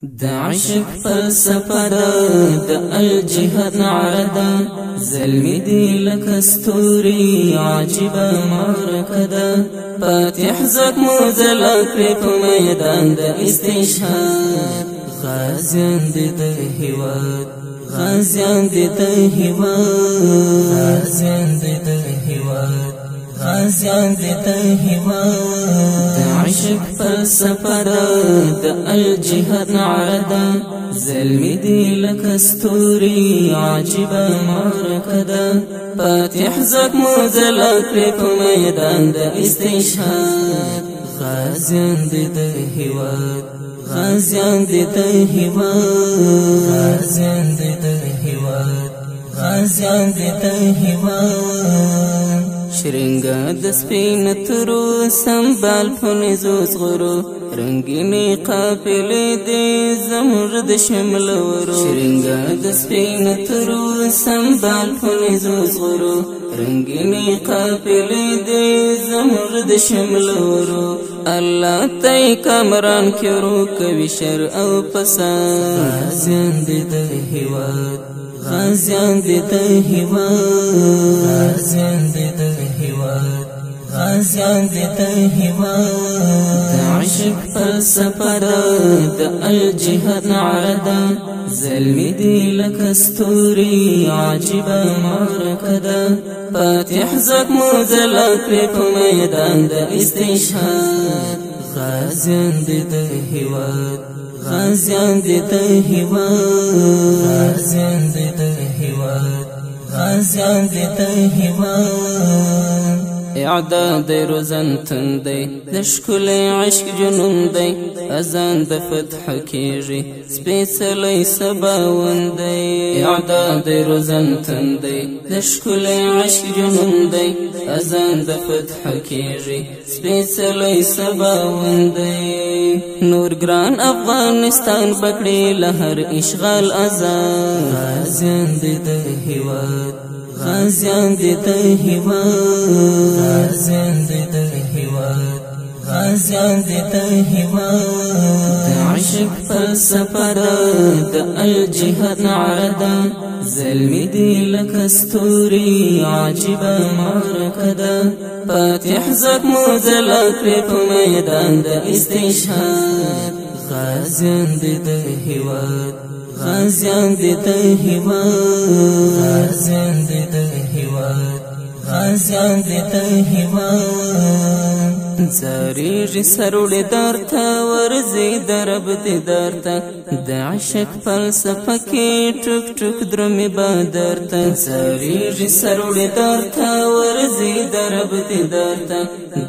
دعشق فسلفه دالجهاد نعرا زلمي دي لك استوري عجيبة معركة فاتح زك موزلك في ميدان دا استشهاد غازيان دي تهواد غازيان دي تهواد غازيان دي تهواد غازيان دي تهواد دعشق فسلفه دالجهاد نعرا زلمي دي لك استوري عجيبة معركة فاتح زك موزلك في ميدان دا استشهاد غازيان دي تهواد غازيان دي تهواد غازيان دي تهواد غازيان دي تهواد شرنگا د سپین ترو سنبال فنزو صغرو رنگینی قافلی دی زمرد شملورو شرنگا د سپین ترو سنبال فنزو صغرو رنگینی قافلی دی زمرد شملورو الله تای کامران کیرو کوي شر او فساد غازیان دی د هیواد غازيان دي تهواد غازيان دي تهواد غازيان دي تهواد دعشق فسلفه دالجهاد نعرا زلمي دي لك استوري عجيبة معركة فاتح زك موزلك في ميدان دا استشهاد غازيان دي تهواد غازيان دي تهواد غازيان دي تهواد غازيان دي تهواد اعداد روزن تندي دشكل عشق جنون دي اذان د فتح کیږي سپیڅلی سباوند دی اعداد روزن تندي دشكل عشق جنون دي اذان د فتح کیږي سپیڅلی سباوند دی نور ګران افغانستان بکړي لهر اشغال آزاد غازیان دي تهواد غازيان دي تهواد غازيان دي تهواد غازيان دي تهواد دعشق فسلفه دالجهاد نعرا زلمي دي لك استوري عجيبة معركة فاتح زك موزلك في ميدان دا استشهاد غازيان دي تهواد غازيان دي تهواد غازيان دي تهواد غازيان دي تهواد زاريج سرود دارتا ورزي درب دي دارتا دعشق فسلفه كي ټک ټک درمي بادرتا زاريج سرود دارتا ورزي درب دي دارتا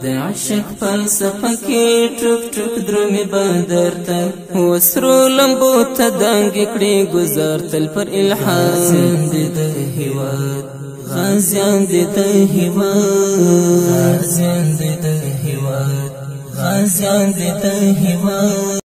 دعشق فسلفه كي ټک ټک درمي بادرتا وسرو لمبو ته دانګ کړي گزار تل پر الحاد غازيان دي تهواد غازيان دي تهواد غازيان دي تهواد غازيان دي تهواد